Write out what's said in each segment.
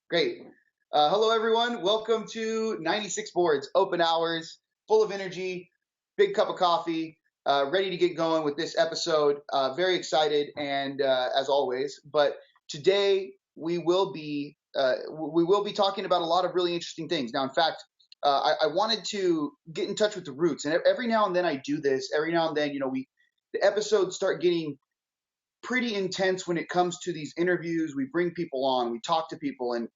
Great. Hello, everyone. Welcome to 96 Boards, open hours, full of energy, big cup of coffee, ready to get going with this episode. Very excited, and as always. But today we will be talking about a lot of really interesting things. Now, in fact, I wanted to get in touch with the roots, and every now and then I do this. Every now and then, the episodes start getting pretty intense when it comes to these interviews. We bring people on, we talk to people, and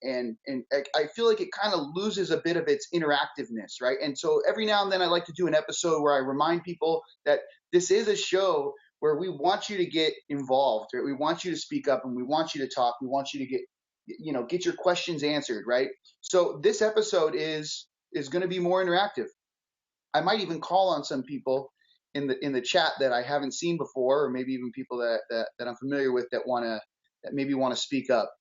I feel like it kind of loses a bit of its interactiveness, right? And so every now and then I like to do an episode where I remind people that this is a show where we want you to get involved, right? We want you to speak up, and we want you to talk. We want you to get your questions answered, right? So this episode is going to be more interactive. I might even call on some people in the chat that I haven't seen before, or maybe even people that I'm familiar with that maybe want to speak up.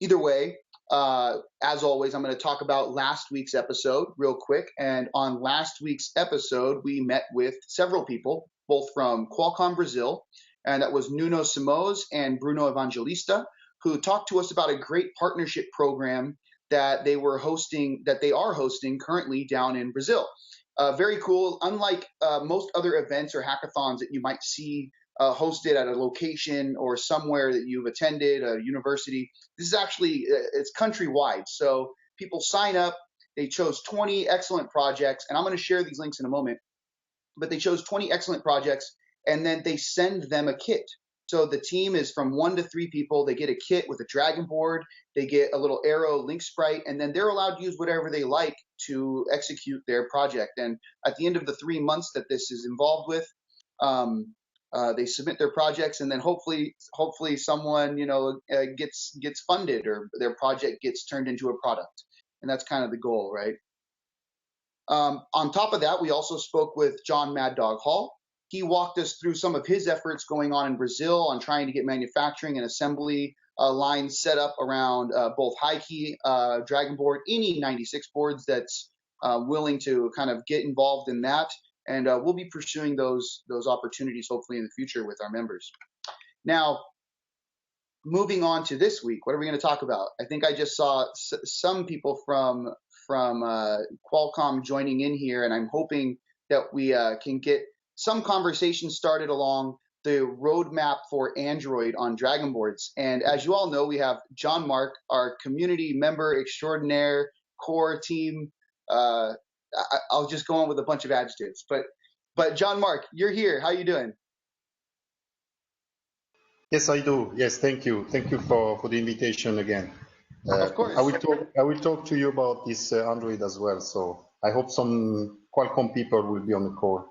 Either way, as always, I'm going to talk about last week's episode real quick. And on last week's episode, we met with several people, both from Qualcomm Brazil, and that was Nuno Simões and Bruno Evangelista, who talked to us about a great partnership program that they are hosting currently down in Brazil. Very cool. Unlike most other events or hackathons that you might see hosted at a location or somewhere that you've attended, a university, this is actually it's countrywide. So people sign up. They chose 20 excellent projects, and I'm going to share these links in a moment. But they chose 20 excellent projects, and then they send them a kit. So the team is from 1 to 3 people. They get a kit with a DragonBoard. They get a little arrow link sprite, and then they're allowed to use whatever they like to execute their project. And at the end of the 3 months that this is involved with, they submit their projects, and then hopefully someone gets funded, or their project gets turned into a product. And that's kind of the goal, right? On top of that, we also spoke with John Mad Dog Hall. He walked us through some of his efforts going on in Brazil on trying to get manufacturing and assembly lines set up around both high-key DragonBoard, any 96 boards that's willing to kind of get involved in that. And we'll be pursuing those opportunities hopefully in the future with our members. Now, moving on to this week, what are we going to talk about? I think I just saw some people from Qualcomm joining in here, and I'm hoping that we can get some conversation started along the roadmap for Android on DragonBoards. And as you all know, we have Jean-Marc, our community member extraordinaire, core team. I'll just go on with a bunch of adjectives, but Jean-Marc, you're here. How you doing? Yes, I do. Yes, thank you. Thank you for the invitation again. Of course. I will talk to you about this Android as well. So I hope some Qualcomm people will be on the call.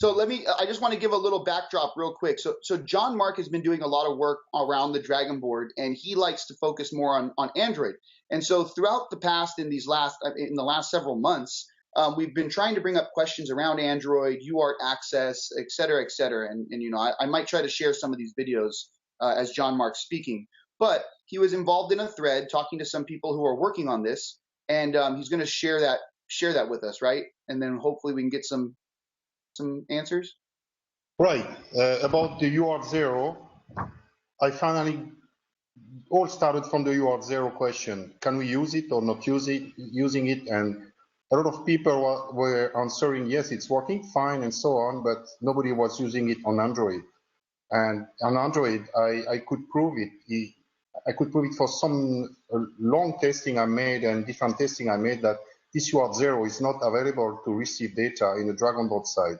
So I just want to give a little backdrop real quick. So Jean-Marc has been doing a lot of work around the DragonBoard, and he likes to focus more on Android. And so throughout the past, in the last several months, we've been trying to bring up questions around Android, UART access, et cetera, et cetera. And I might try to share some of these videos as Jean-Marc's speaking. But he was involved in a thread talking to some people who are working on this, and he's going to share that with us, right? And then hopefully we can get some answers. Right. About the UART0, I finally all started from the UART0 question. Can we use it or not using it? And a lot of people were answering, yes, it's working fine and so on, but nobody was using it on Android. And on Android, I could prove it. I could prove it for some long testing I made and different testing I made that this UART0 is not available to receive data in the DragonBoard side.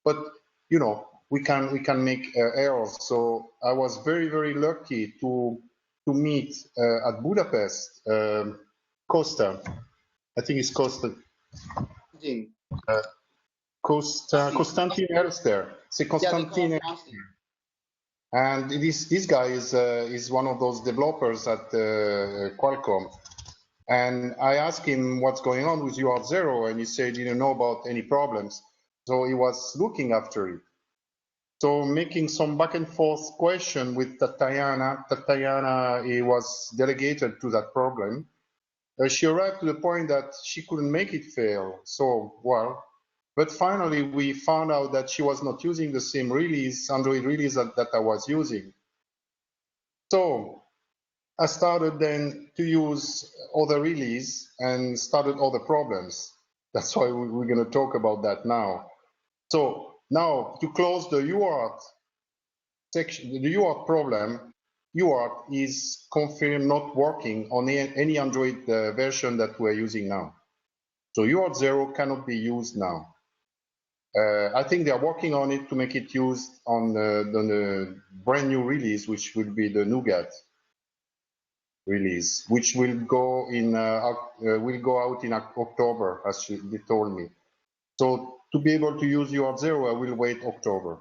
But we can make errors. So I was very, very lucky to meet at Budapest Costa. I think it's Costa. Constantin Elster. C'est Constantin Elster. And this guy is one of those developers at Qualcomm. And I asked him what's going on with UART0, and he said he didn't know about any problems. So he was looking after it. So making some back and forth question with Tatiana, he was delegated to that problem. She arrived to the point that she couldn't make it fail. So, well, but finally we found out that she was not using the same Android release that I was using. So I started then to use other release and started other problems. That's why we're going to talk about that now. So now to close the UART section, the UART problem, UART is confirmed not working on any Android version that we're using now. So UART 0 cannot be used now. I think they are working on it to make it used on the brand new release, which will be the Nougat release, which will go out in October, as they told me. So to be able to use UART 0, I will wait October.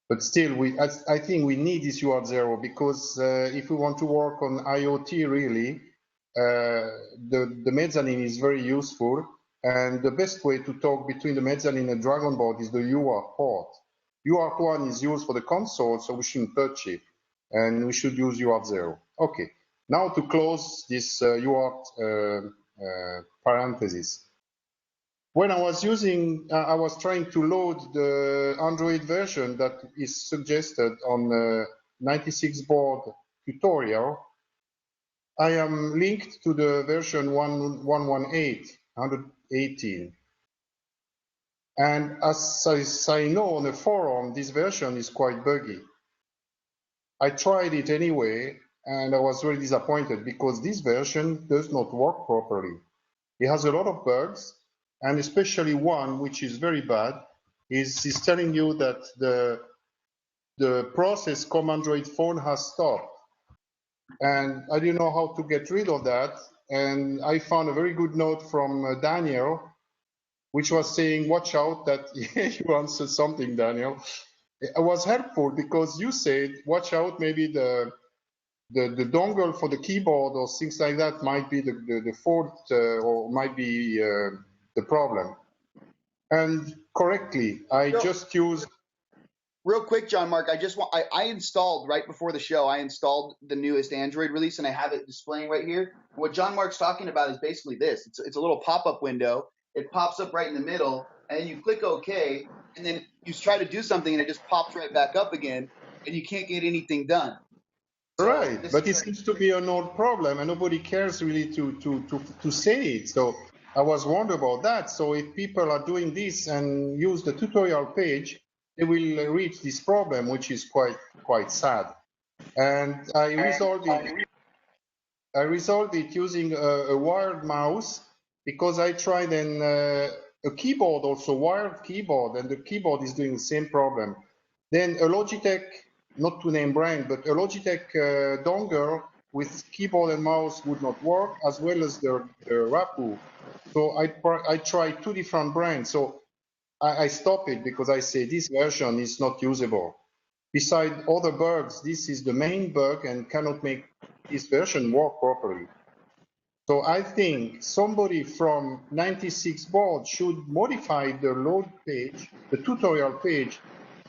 But still, I think we need this UART 0 because if we want to work on IoT really, the mezzanine is very useful. And the best way to talk between the mezzanine and DragonBoard is the UART port. UART 1 is used for the console, so we shouldn't touch it. And we should use UART 0. Okay, now to close this UART parenthesis. When I was I was trying to load the Android version that is suggested on the 96 board tutorial. I am linked to the version 118. And as I know on the forum, this version is quite buggy. I tried it anyway, and I was very disappointed because this version does not work properly. It has a lot of bugs, and especially one which is very bad is telling you that the process COM Android phone has stopped. And I didn't know how to get rid of that. And I found a very good note from Daniel, which was saying, watch out that you answered something, Daniel. It was helpful because you said, watch out, maybe the dongle for the keyboard or things like that might be the fault or might be the problem. And correctly, I just used. Real quick, Jean-Marc, I installed right before the show, I installed the newest Android release and I have it displaying right here. What Jean-Marc's talking about is basically this. It's a little pop-up window. It pops up right in the middle and then you click OK and then you try to do something and it just pops right back up again and you can't get anything done. So right, but it seems to be an old problem and nobody cares really to say it. So I was wondering about that. So if people are doing this and use the tutorial page, they will reach this problem, which is quite sad. And I resolved it using a wired mouse because I tried a keyboard, also wired keyboard, and the keyboard is doing the same problem. Then a Logitech, not to name brand, but a Logitech dongle with keyboard and mouse would not work, as well as the Rapu. So I tried two different brands. So I stopped it because I say this version is not usable. Besides other bugs, this is the main bug and cannot make this version work properly. So I think somebody from 96 board should modify the load page, the tutorial page,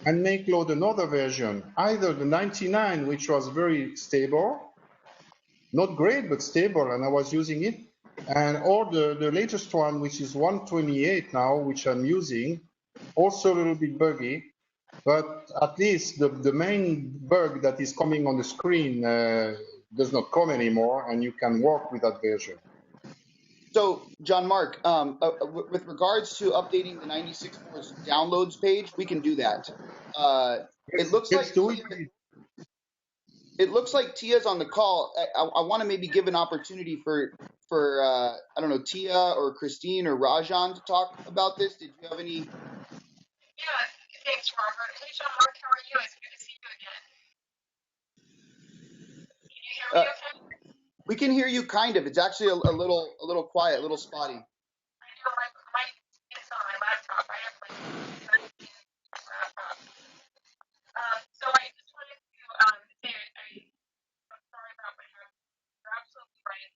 and make load another version, either the 99, which was very stable, not great, but stable, and I was using it, and or the latest one, which is 128 now, which I'm using, also a little bit buggy, but at least the main bug that is coming on the screen does not come anymore, and you can work with that version. So, Jean-Marc, with regards to updating the 96 boards downloads page, we can do that. It looks like Tia's on the call. I want to maybe give an opportunity for I don't know, Tia or Christine or Rajan to talk about this. Did you have any? Yeah, thanks, Robert. Hey, Jean-Marc, how are you? It's good to see you again. Can you hear me okay? We can hear you kind of. It's actually a little quiet, a little spotty. I know my it's on my laptop. I have my laptop. So I just wanted to say I'm sorry about what happened. You're absolutely right.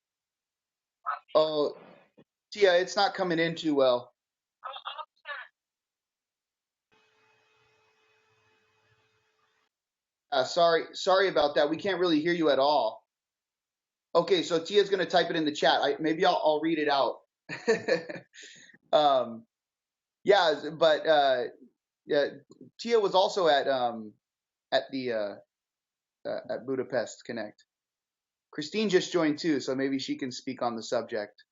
Oh, Tia, it's not coming in too well. Sorry about that. We can't really hear you at all. Okay, so Tia's going to type it in the chat. Maybe I'll read it out. Yeah, but yeah, Tia was also at Budapest Connect. Christine just joined too, so maybe she can speak on the subject.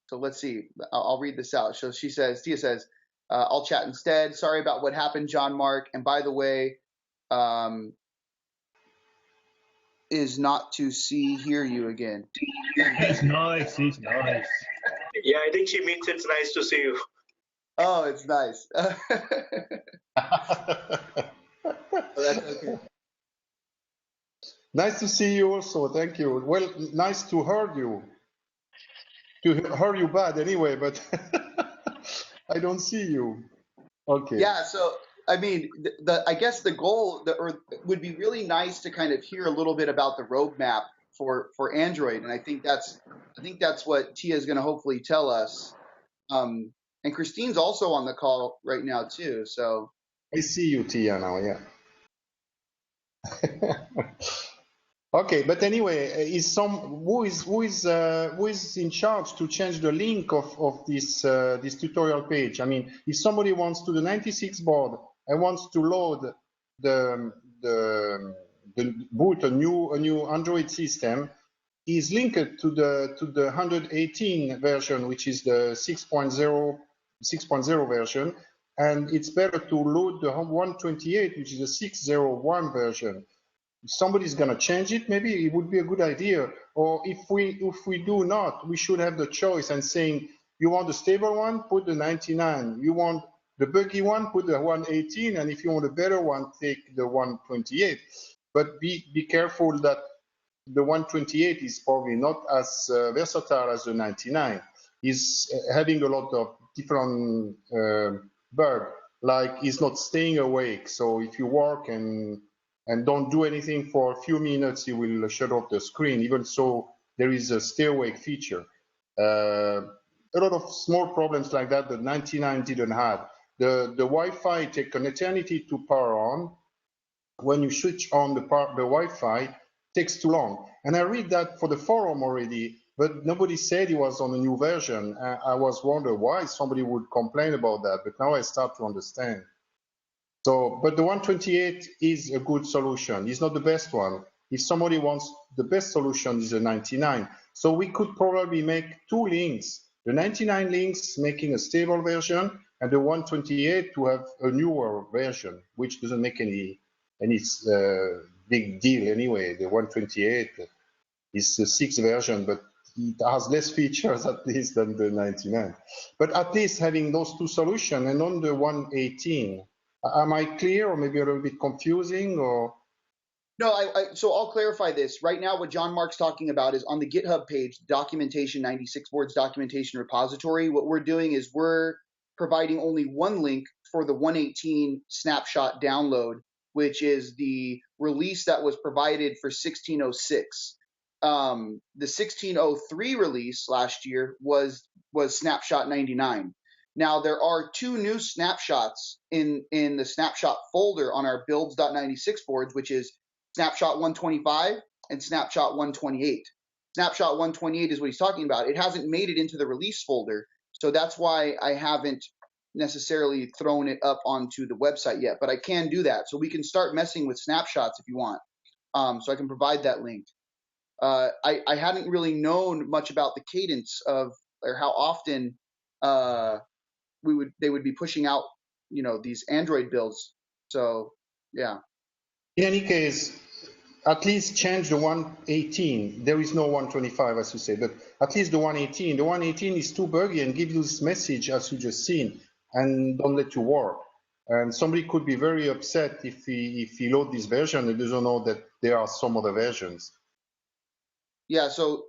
So let's see. I'll read this out. So Tia says, I'll chat instead. Sorry about what happened, Jean-Marc. And by the way, is not to hear you again. It's nice. It's nice. Yeah, I think she means it's nice to see you. Oh, it's nice. That's okay. Nice to see you also. Thank you. Well, nice to hear you. To hear you bad anyway, but I don't see you. Okay. Yeah. So I mean, I guess the goal would be really nice to kind of hear a little bit about the roadmap for Android, and I think that's what Tia is going to hopefully tell us. And Christine's also on the call right now too. So I see you, Tia, now. Yeah. Okay, but anyway, who is in charge to change the link of this this tutorial page? I mean, if somebody wants to the 96 board and wants to load the boot a new Android system, is linked to the 118 version, which is the 6.0 version, and it's better to load the 128, which is the 6.01 version. If somebody's going to change it, maybe it would be a good idea. Or if we do not, we should have the choice and saying, you want the stable one, put the 99. You want the buggy one, put the 118. And if you want a better one, take the 128. But be careful that the 128 is probably not as versatile as the 99. It's having a lot of different bugs, like it's not staying awake. So if you work and don't do anything for a few minutes, you will shut off the screen. Even so, there is a stay awake feature. A lot of small problems like that the 99 didn't have. The Wi-Fi takes an eternity to power on. When you switch on the Wi-Fi, it takes too long. And I read that for the forum already, but nobody said it was on a new version. I was wondering why somebody would complain about that, but now I start to understand. So, but the 128 is a good solution. It's not the best one. If somebody wants the best solution, is a 99. So we could probably make two links. The 99 links making a stable version, and the 128 to have a newer version, which doesn't make any big deal anyway. The 128 is the 6th version, but it has less features at least than the 99. But at least having those two solutions, and on the 118, am I clear, or maybe a little bit confusing, or? No, so I'll clarify this. Right now, what Jean-Marc's talking about is on the GitHub page, documentation, 96 boards documentation repository. What we're doing is we're providing only one link for the 118 snapshot download, which is the release that was provided for 1606. The 1603 release last year was snapshot 99. Now, there are two new snapshots in the snapshot folder on our builds.96 boards, which is snapshot 125 and snapshot 128. Snapshot 128 is what he's talking about. It hasn't made it into the release folder, so that's why I haven't necessarily thrown it up onto the website yet, but I can do that. So we can start messing with snapshots if you want. So I can provide that link. I hadn't really known much about the cadence of, or how often they would be pushing out, these Android builds. So yeah. In any case, at least change the 118. There is no 125, as you say, but at least the 118. The 118 is too buggy and gives you this message as you just seen, and don't let you work. And somebody could be very upset if he load this version and doesn't know that there are some other versions. Yeah, so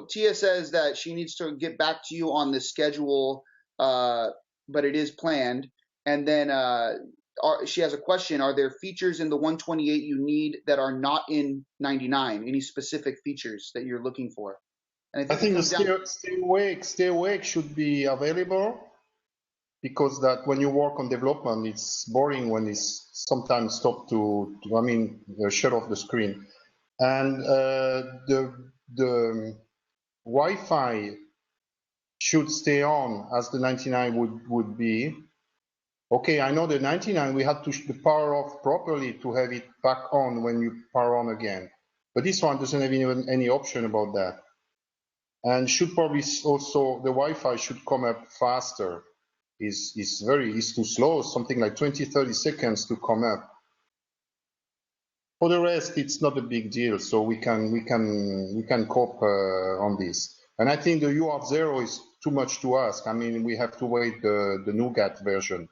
Tia says that she needs to get back to you on the schedule, but it is planned. And then she has a question: are there features in the 128 you need that are not in 99? Any specific features that you're looking for? And I think the stay awake should be available, because that when you work on development, it's boring when it's sometimes stopped shut off the screen. And the Wi-Fi should stay on as the 99 would be. Okay, I know the 99 we had to power off properly to have it back on when you power on again. but this one doesn't have even any option about that. And should probably also, the Wi-Fi should come up faster. Is too slow, something like 20-30 seconds to come up. For the rest, it's not a big deal, so we can cope on this. And I think the UART0 is too much to ask. I mean, we have to wait the Nougat version.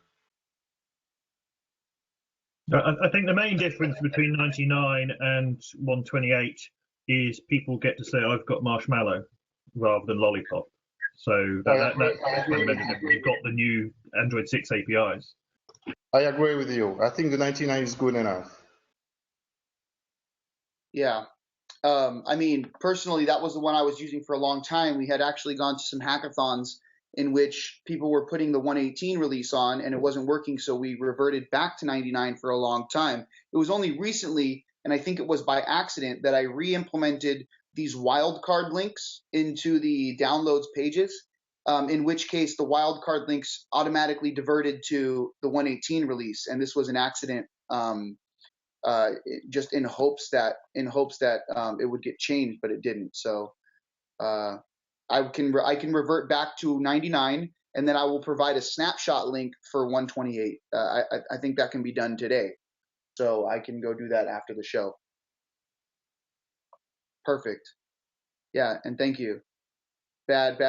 I think the main difference between 99 and 128 is people get to say, I've got marshmallow, rather than lollipop. So that's fundamentally, you've got the new Android 6 APIs. I agree with you. I think the 99 is good enough. Yeah. I mean, personally, that was the one I was using for a long time. We had actually gone to some hackathons in which people were putting the 118 release on and it wasn't working, so we reverted back to 99 for a long time. It was only recently, and I think it was by accident, that I re-implemented these wildcard links into the downloads pages, in which case the wildcard links automatically diverted to the 118 release, and this was an accident, just in hopes that it would get changed, but it didn't. So I can revert back to 99, and then I will provide a snapshot link for 128. I think that can be done today, so I can go do that after the show. Perfect. Yeah, and thank you. Bad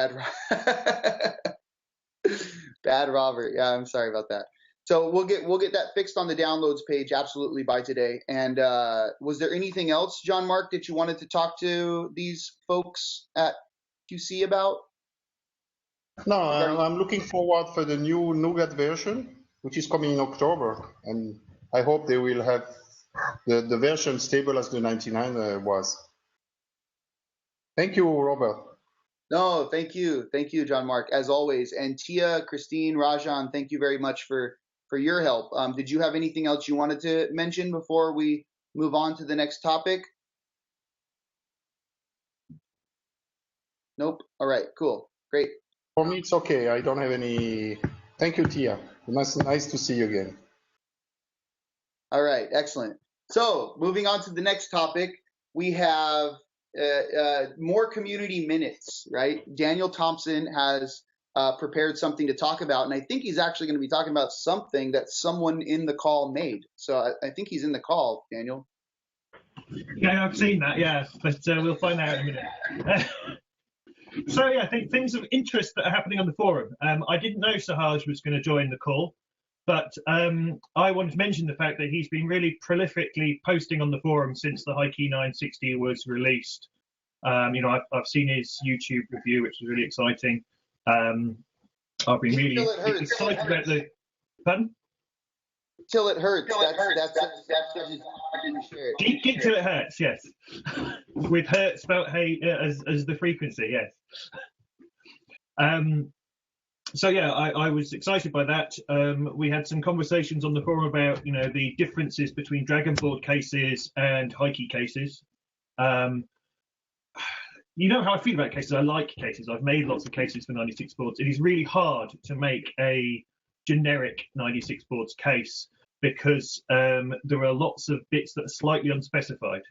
Robert. Yeah, I'm sorry about that. So we'll get that fixed on the downloads page absolutely by today. And was there anything else, Jean-Marc, that you wanted to talk to these folks at QC about? No, I'm looking forward for the new Nougat version, which is coming in October, and I hope they will have the version stable as the 99 was. Thank you, Robert. No, thank you, Jean-Marc, as always. And Tia, Christine, Rajan, thank you very much for your help. Did you have anything else you wanted to mention before we move on to the next topic? Nope. All right, cool, great. For me, it's okay. I don't have any. Thank you, Tia. Nice to see you again. All right, excellent. So moving on to the next topic, we have more community minutes, right? Daniel Thompson has prepared something to talk about, and I think he's actually going to be talking about something that someone in the call made. So I think he's in the call, Daniel. Yeah, I've seen that, yeah, but we'll find out in a minute. So yeah, I think things of interest that are happening on the forum. I didn't know Sahaj was going to join the call, but I wanted to mention the fact that he's been really prolifically posting on the forum since the HiKey 960 was released. You know, I've seen his YouTube review, which is really exciting. I've been really excited about the pardon? Till it hurts. That's I didn't share it. Geek till it hurts, yes. With hurt spelled hey as the frequency, yes. So yeah, I was excited by that. We had some conversations on the forum about, you know, the differences between DragonBoard cases and HiKey cases. You know how I feel about cases. I like cases. I've made lots of cases for 96 boards. It is really hard to make a generic 96 boards case because there are lots of bits that are slightly unspecified.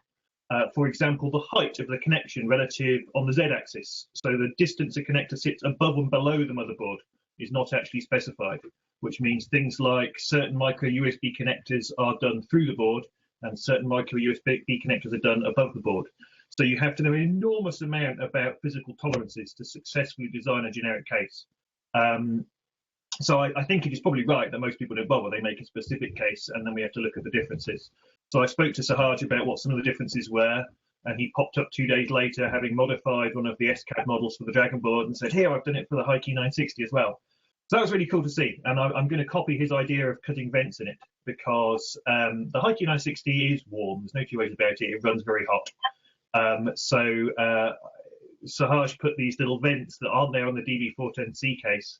For example, the height of the connection relative on the Z-axis. So the distance a connector sits above and below the motherboard is not actually specified, which means things like certain micro USB connectors are done through the board and certain micro USB connectors are done above the board. So you have to know an enormous amount about physical tolerances to successfully design a generic case. So I think it is probably right that most people don't bother. They make a specific case and then we have to look at the differences. So I spoke to Sahaj about what some of the differences were, and he popped up 2 days later having modified one of the SCAD models for the DragonBoard and said, here, I've done it for the HiKey 960 as well. So that was really cool to see. And I'm going to copy his idea of cutting vents in it because the HiKey 960 is warm. There's no two ways about it. It runs very hot. So Sahaj put these little vents that aren't there on the DB410C case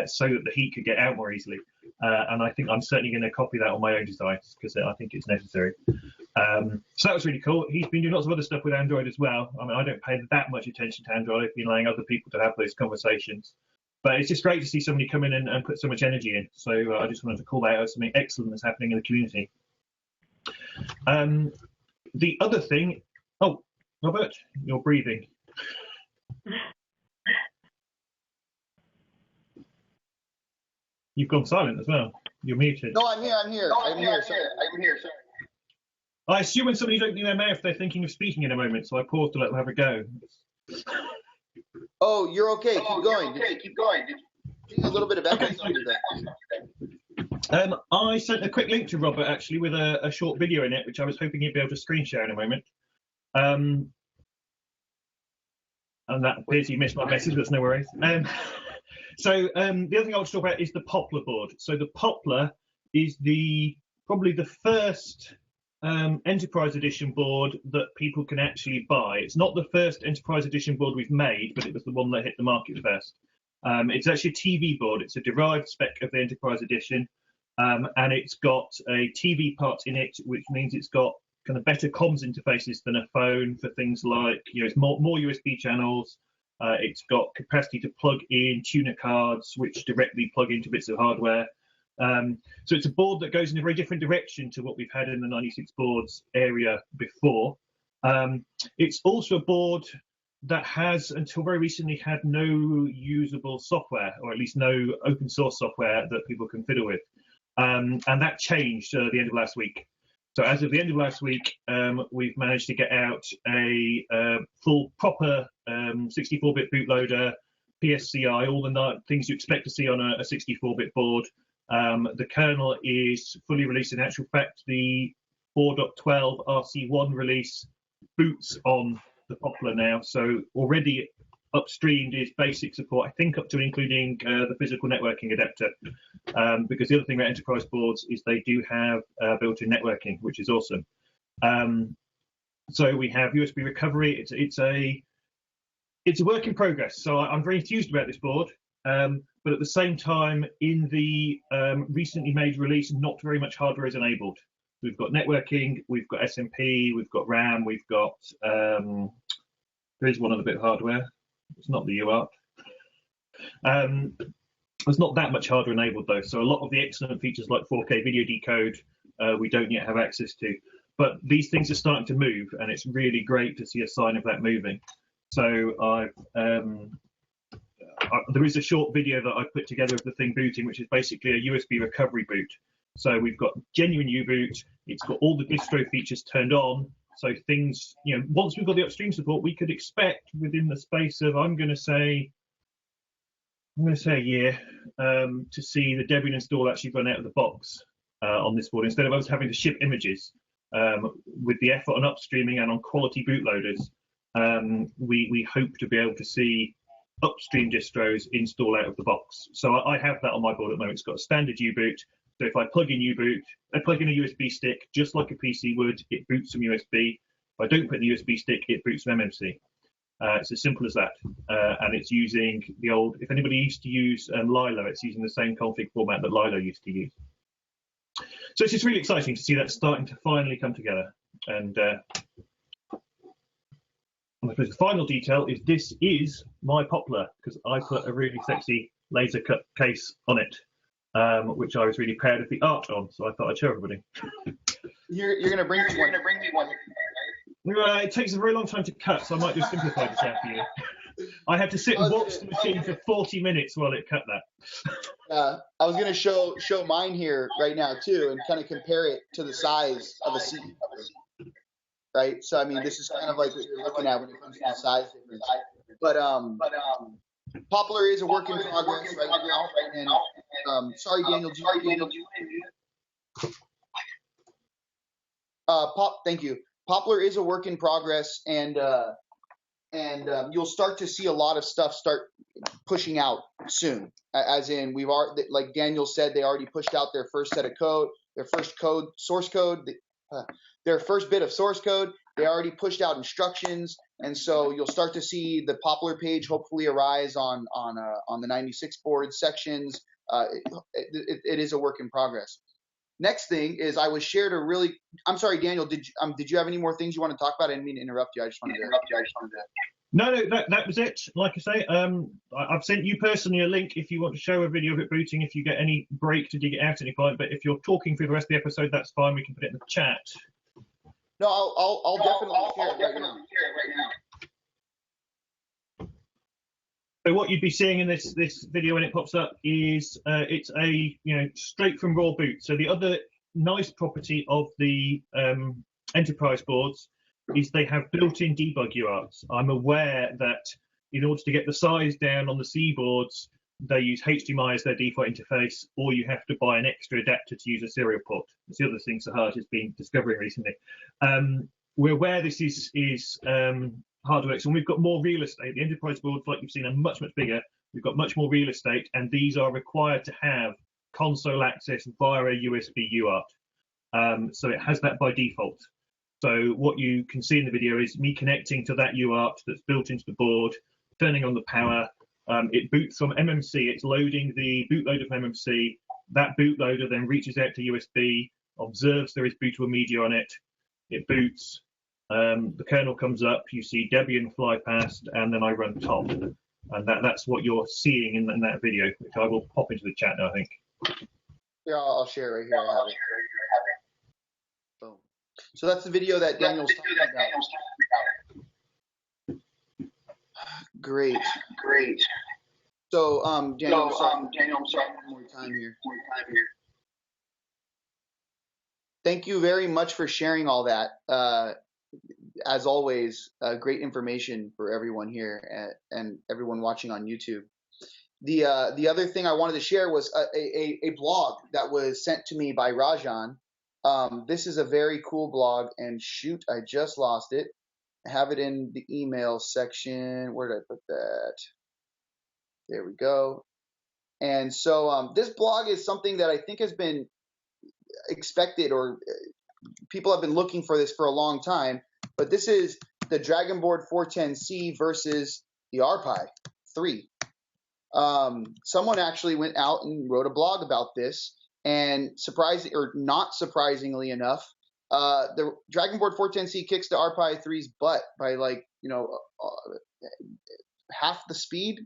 so that the heat could get out more easily. And I think I'm certainly going to copy that on my own designs because I think it's necessary. So that was really cool. He's been doing lots of other stuff with Android as well. I mean, I don't pay that much attention to Android. I've been allowing other people to have those conversations. But it's just great to see somebody come in and put so much energy in. So I just wanted to call that out as something excellent that's happening in the community. The other thing, Oh, Robert, you're breathing. You've gone silent as well. You're muted. No, I'm here. I'm here. I'm here. Sorry. I assume when somebody's opening their mouth, they're thinking of speaking in a moment, so I paused to let them have a go. Oh, you're okay. Keep going. Keep going. A little bit of echo. I sent a quick link to Robert actually with a short video in it, which I was hoping he'd be able to screen share in a moment. And that appears he missed my message, but it's no worries. So the other thing I want to talk about is the Poplar board. So the Poplar is probably the first Enterprise Edition board that people can actually buy. It's not the first Enterprise Edition board we've made, but it was the one that hit the market first. It's actually a TV board. It's a derived spec of the Enterprise Edition, and it's got a TV part in it, which means it's got kind of better comms interfaces than a phone for things like, it's more USB channels. It's got capacity to plug in tuner cards, which directly plug into bits of hardware. So it's a board that goes in a very different direction to what we've had in the 96 boards area before. It's also a board that has, until very recently, had no usable software, or at least no open source software that people can fiddle with. And that changed at the end of last week. So as of the end of last week, we've managed to get out a full, proper 64-bit bootloader, PSCI, all the things you expect to see on a 64-bit board. The kernel is fully released. In actual fact, the 4.12 RC1 release boots on the Poplar now. So already upstreamed is basic support, I think up to including the physical networking adapter. Because the other thing about enterprise boards is they do have built-in networking, which is awesome. So we have USB recovery. It's a work in progress. So I'm very enthused about this board. But at the same time, in the recently made release, not very much hardware is enabled. We've got networking, we've got SMP, we've got RAM, we've got, there is one other bit of hardware. It's not the UART. There's not that much hardware enabled though. So a lot of the excellent features like 4K video decode, we don't yet have access to. But these things are starting to move, and it's really great to see a sign of that moving. So there is a short video that I put together of the thing booting, which is basically a USB recovery boot. So we've got genuine U-boot. It's got all the distro features turned on. So things, once we've got the upstream support, we could expect within the space of, I'm going to say a year, to see the Debian install actually run out of the box on this board, instead of us having to ship images. With the effort on upstreaming and on quality bootloaders, we hope to be able to see upstream distros install out of the box. So I have that on my board at the moment. It's got a standard U-boot. So if I plug in U-boot, I plug in a USB stick, just like a PC would, it boots from USB. If I don't put in the USB stick, it boots from MMC. It's as simple as that. And it's using the old, if anybody used to use Lilo, it's using the same config format that Lilo used to use. So it's just really exciting to see that starting to finally come together. And I suppose the final detail is this is my Poplar, because I put a really sexy laser cut case on it, which I was really proud of the art on. So I thought I'd show everybody. You're going to bring me one. It takes a very long time to cut, so I might just simplify this out for you. I had to sit and watch the machine for 40 minutes while it cut that. I was going to show mine here right now too, and kind of compare it to the size of a seat. Right, so I mean, this is kind of like what you're looking at when it comes to the size difference. But Poplar is a work in progress right now. And sorry, Daniel. Thank you. Poplar is a work in progress, and you'll start to see a lot of stuff start pushing out soon. As in, we've already, like Daniel said, they already pushed out their first set of code, their first source code. Their first bit of source code. They already pushed out instructions, and so you'll start to see the Poplar page hopefully arise on the 96 board sections. It is a work in progress. Next thing is I was shared a really. I'm sorry, Daniel. Did you have any more things you want to talk about? I didn't mean to interrupt you. I just wanted to. No, that was it. Like I say, I've sent you personally a link if you want to show a video of it booting, if you get any break to dig it out at any point. But if you're talking through the rest of the episode, that's fine. We can put it in the chat. No, I'll definitely share it right now. So what you'd be seeing in this video when it pops up is it's a straight from raw boot. So the other nice property of the enterprise boards is they have built-in debug UARTs. I'm aware that in order to get the size down on the C boards, they use HDMI as their default interface, or you have to buy an extra adapter to use a serial port. It's the other thing Sahaj has been discovering recently. We're aware this is hardware, so we've got more real estate. The enterprise boards, like you've seen, are much, much bigger. We've got much more real estate, and these are required to have console access via a USB UART. So it has that by default. So what you can see in the video is me connecting to that UART that's built into the board, turning on the power. It boots from MMC. It's loading the bootloader from MMC. That bootloader then reaches out to USB, observes there is bootable media on it. It boots. The kernel comes up. You see Debian fly past, and then I run top. And that's what you're seeing in that video, which I will pop into the chat now, I think. Yeah, I'll share it right here. I have it. Boom. So that's the video that Daniel's talking about. Great. So, Daniel, one more time here. Thank you very much for sharing all that. As always, great information for everyone here and everyone watching on YouTube. The other thing I wanted to share was a blog that was sent to me by Rajan. This is a very cool blog, and shoot, I just lost it. I have it in the email section. Where did I put that? There we go. And so this blog is something that I think has been expected, or people have been looking for this for a long time. But this is the DragonBoard 410C versus the RPi 3. Someone actually went out and wrote a blog about this, and not surprisingly enough, the DragonBoard 410C kicks the RPi 3's butt by half the speed,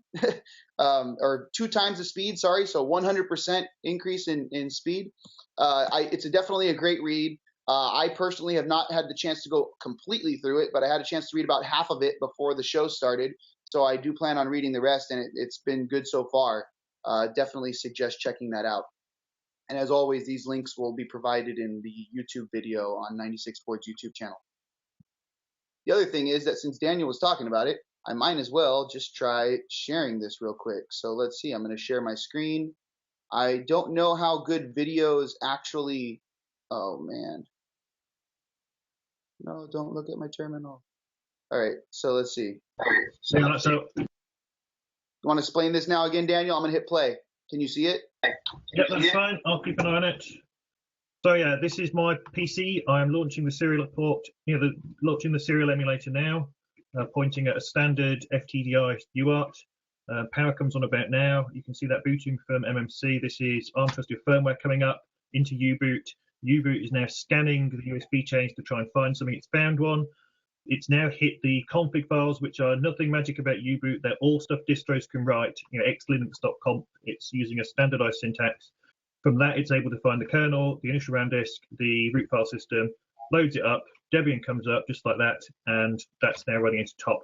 or 2 times the speed. Sorry, so 100% increase in speed. It's definitely a great read. I personally have not had the chance to go completely through it, but I had a chance to read about half of it before the show started. So I do plan on reading the rest, and it's been good so far. Definitely suggest checking that out. And as always, these links will be provided in the YouTube video on 96 Boards YouTube channel. The other thing is that since Daniel was talking about it, I might as well just try sharing this real quick. So let's see. I'm going to share my screen. I don't know how good videos actually. Oh, man. No, don't look at my terminal. All right, so let's see. So you want to explain this now again, Daniel? I'm going to hit play. Can you see it? Yep, that's fine. I'll keep an eye on it. So yeah, this is my PC. I'm launching the serial port. Launching the serial emulator now, pointing at a standard FTDI UART. Power comes on about now. You can see that booting from MMC. This is ARM trusted firmware coming up into U-boot. U-boot is now scanning the USB chains to try and find something. It's found one. It's now hit the config files, which are nothing magic about U-boot. They're all stuff distros can write, xlinux.conf. It's using a standardized syntax. From that, it's able to find the kernel, the initial RAM disk, the root file system, loads it up, Debian comes up just like that, and that's now running into top.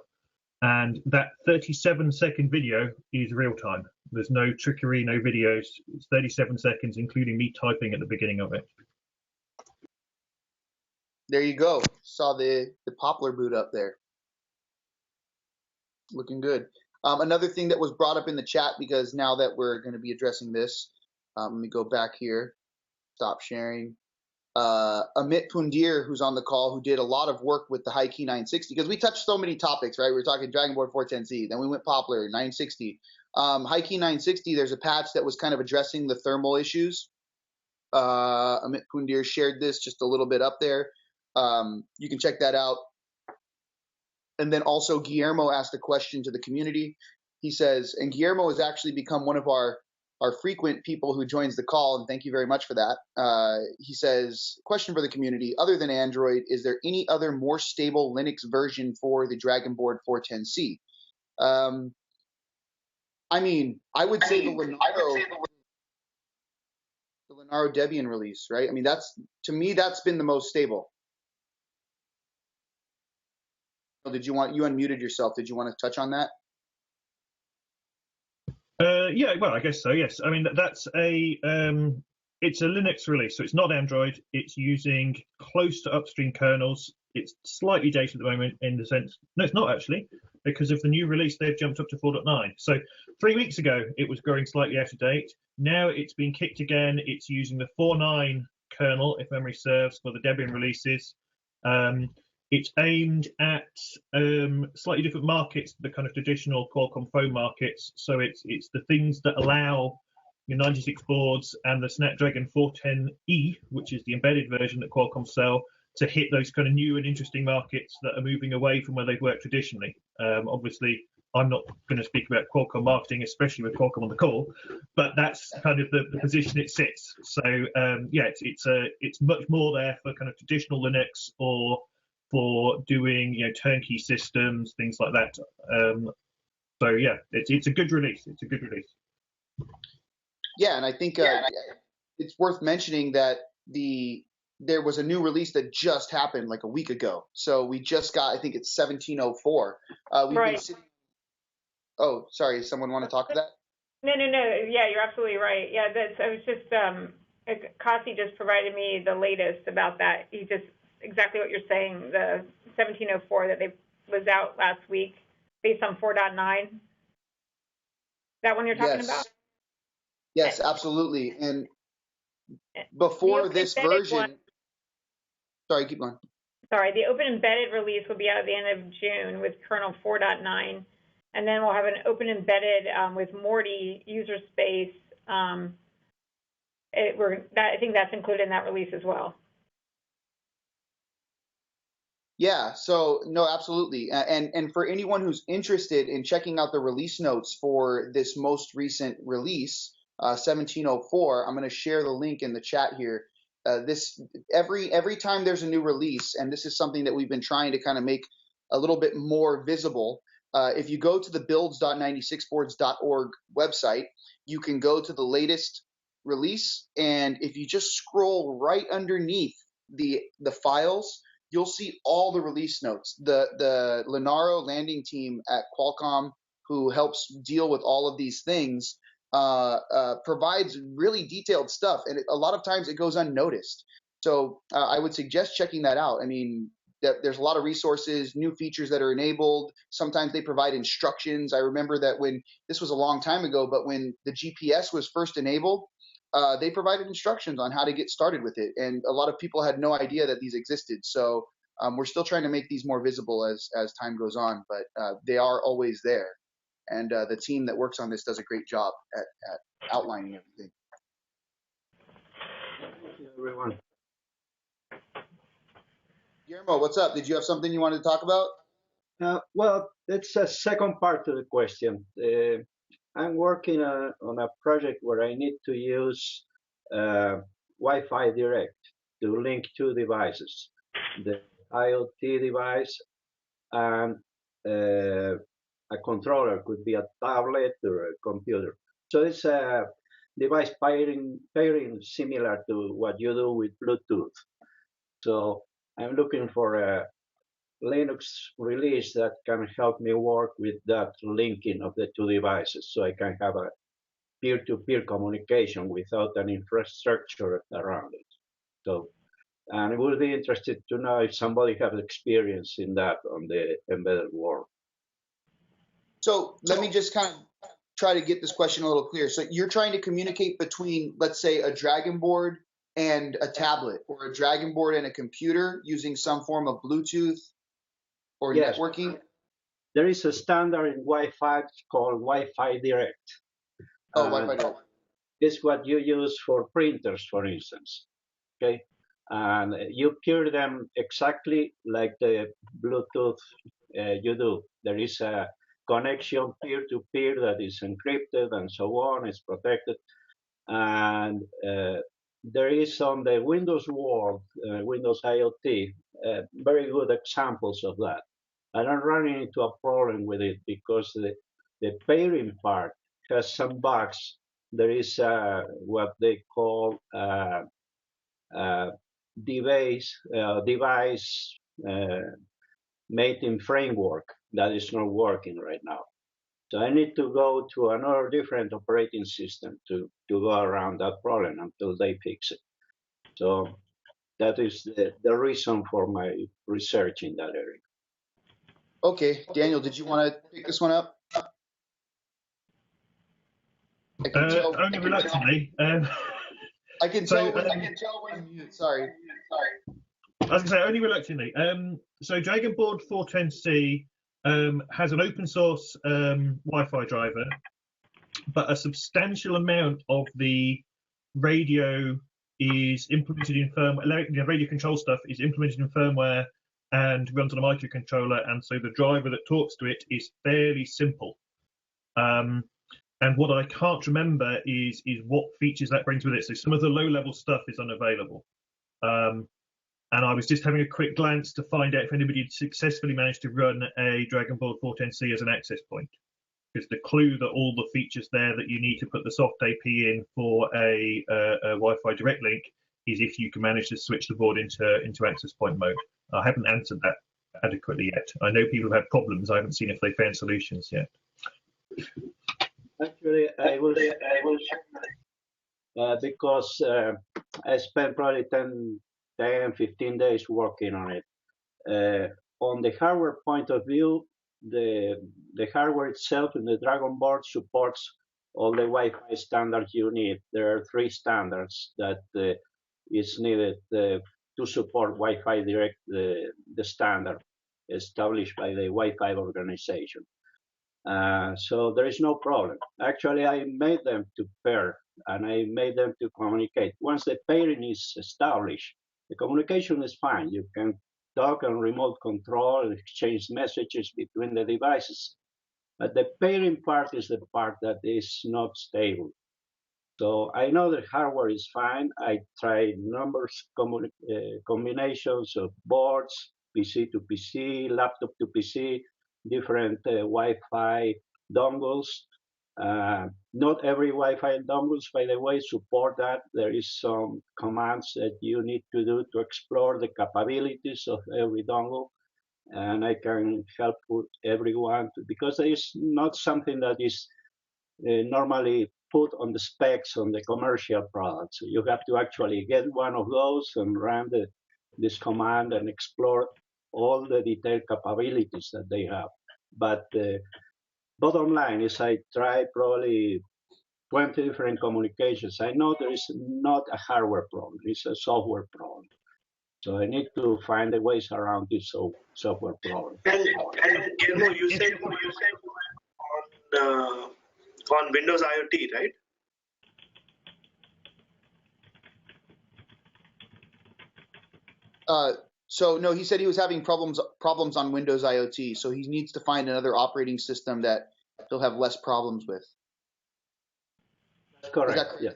And that 37-second video is real time. There's no trickery, no videos. It's 37 seconds, including me typing at the beginning of it. There you go. Saw the Poplar boot up there. Looking good. Another thing that was brought up in the chat, because now that we're going to be addressing this, let me go back here. Stop sharing. Amit Pundir, who's on the call, who did a lot of work with the High-Key 960, because we touched so many topics, right? We were talking DragonBoard 410C, then we went Poplar 960. High-Key 960, there's a patch that was kind of addressing the thermal issues. Amit Pundir shared this just a little bit up there. You can check that out. And then also Guillermo asked a question to the community. He says, and Guillermo has actually become one of our frequent people who joins the call, and thank you very much for that. He says, question for the community, other than Android, is there any other more stable Linux version for the DragonBoard 410C? I mean, I would say the Linaro Debian release, right? I mean, to me, that's been the most stable. You unmuted yourself. Did you want to touch on that? Yeah, well, I guess so. Yes, I mean that's a it's a Linux release, so it's not Android. It's using close to upstream kernels. It's slightly dated at the moment in the sense, no, it's not actually, because of the new release they've jumped up to 4.9. So 3 weeks ago it was growing slightly out of date. Now it's been kicked again. It's using the 4.9 kernel, if memory serves, for the Debian releases. It's aimed at slightly different markets, the kind of traditional Qualcomm phone markets. So it's the things that allow your 96 boards and the Snapdragon 410E, which is the embedded version that Qualcomm sell, to hit those kind of new and interesting markets that are moving away from where they've worked traditionally. Obviously, I'm not going to speak about Qualcomm marketing, especially with Qualcomm on the call, but that's kind of the position it sits. So yeah, it's much more there for kind of traditional Linux or for doing turnkey systems, things like that. So yeah, it's a good release. It's a good release. Yeah, and I think it's worth mentioning that there was a new release that just happened like a week ago. So we just got, I think it's 1704. We've Right. been sitting. Oh, sorry. Someone want to talk to that? No. Yeah, you're absolutely right. Yeah, I was just Kasi just provided me the latest about that. He just exactly what you're saying. The 1704 that was out last week, based on 4.9. That one you're talking about? Yes, absolutely. And before this version, sorry, keep going. Sorry, the open embedded release will be out at the end of June with kernel 4.9, and then we'll have an open embedded with Morty user space. I think that's included in that release as well. Yeah, so no, absolutely. And for anyone who's interested in checking out the release notes for this most recent release, 1704, I'm going to share the link in the chat here. Every time there's a new release, and this is something that we've been trying to kind of make a little bit more visible. If you go to the builds.96boards.org website, you can go to the latest release, and if you just scroll right underneath the files, you'll see all the release notes. The Lenaro landing team at Qualcomm, who helps deal with all of these things, provides really detailed stuff, and a lot of times it goes unnoticed. So I would suggest checking that out. I mean, there's a lot of resources, new features that are enabled. Sometimes they provide instructions. I remember that when this was a long time ago, but when the GPS was first enabled, they provided instructions on how to get started with it. And a lot of people had no idea that these existed. So we're still trying to make these more visible as time goes on, but they are always there. And the team that works on this does a great job at outlining everything. Thank you, everyone. Guillermo, what's up? Did you have something you wanted to talk about? Well, it's a second part to the question. I'm working on a project where I need to use Wi-Fi Direct to link two devices, the IoT device and a controller, could be a tablet or a computer. So it's a device pairing similar to what you do with Bluetooth. So I'm looking for a Linux release that can help me work with that linking of the two devices, so I can have a peer-to-peer communication without an infrastructure around it. So, and I would be interested to know if somebody has experience in that on the embedded world. So let me just kind of try to get this question a little clear. So you're trying to communicate between, let's say, a DragonBoard and a tablet, or a DragonBoard and a computer using some form of Bluetooth or networking? There is a standard in Wi-Fi called Wi-Fi Direct. Oh, Wi-Fi Direct. It's what you use for printers, for instance. Okay, and you peer them exactly like the Bluetooth you do. There is a connection peer-to-peer that is encrypted and so on. It's protected, and there is on the Windows world, Windows IoT, very good examples of that. And I'm running into a problem with it because the pairing part has some bugs. There is what they call device mating framework that is not working right now. So I need to go to another different operating system to go around that problem until they fix it. So that is the reason for my research in that area. Okay, Daniel, did you want to pick this one up? I can tell. Only reluctantly. I can so, tell when you're mute. Sorry. I was going to say only reluctantly. So DragonBoard 410C has an open source Wi-Fi driver, but a substantial amount of the radio is implemented in firmware. Radio control stuff is implemented in firmware and runs on a microcontroller, and so the driver that talks to it is fairly simple. And what I can't remember is what features that brings with it. So some of the low-level stuff is unavailable. And I was just having a quick glance to find out if anybody had successfully managed to run a DragonBoard 410C as an access point. Because the clue that all the features there that you need to put the soft AP in for a Wi-Fi direct link is if you can manage to switch the board into access point mode. I haven't answered that adequately yet. I know people have had problems. I haven't seen if they found solutions yet. Actually, I will because I spent probably 10, 15 days working on it. On the hardware point of view, the hardware itself in the DragonBoard supports all the Wi-Fi standards you need. There are 3 standards that is needed to support Wi-Fi Direct, the standard established by the Wi-Fi organization. So there is no problem. Actually, I made them to pair and I made them to communicate. Once the pairing is established, the communication is fine. You can talk and remote control, exchange messages between the devices. But the pairing part is the part that is not stable. So I know the hardware is fine. I tried numbers combinations of boards, PC to PC, laptop to PC, different Wi-Fi dongles. Not every Wi-Fi dongles, by the way, support that. There is some commands that you need to do to explore the capabilities of every dongle. And I can help everyone because there is not something that is normally put on the specs on the commercial products. So you have to actually get one of those and run this command and explore all the detailed capabilities that they have. But bottom line is I tried probably 20 different communications. I know there is not a hardware problem, it's a software problem. So I need to find the ways around this software problem. And Guillermo, you said on Windows IoT, right? So no, he said he was having problems on Windows IoT. So he needs to find another operating system that he'll have less problems with. That's correct. Is that correct? Yeah.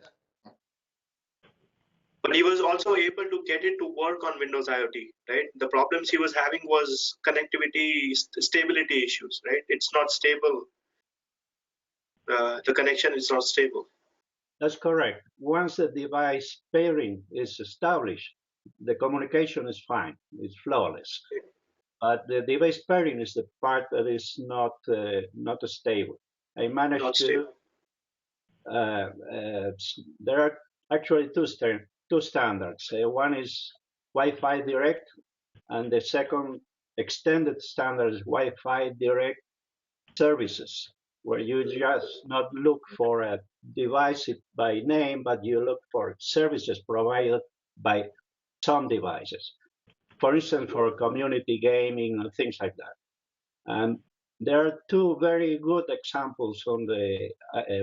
But he was also able to get it to work on Windows IoT, right? The problems he was having was connectivity, stability issues, right? It's not stable. The connection is not stable. That's correct. Once the device pairing is established, the communication is fine. It's flawless. But the device pairing is the part that is not stable. I managed Not to. stable. There are actually two standards. One is Wi-Fi Direct, and the second extended standard is Wi-Fi Direct Services, where you just not look for a device by name, but you look for services provided by some devices. For instance, for community gaming and things like that. And there are 2 very good examples on the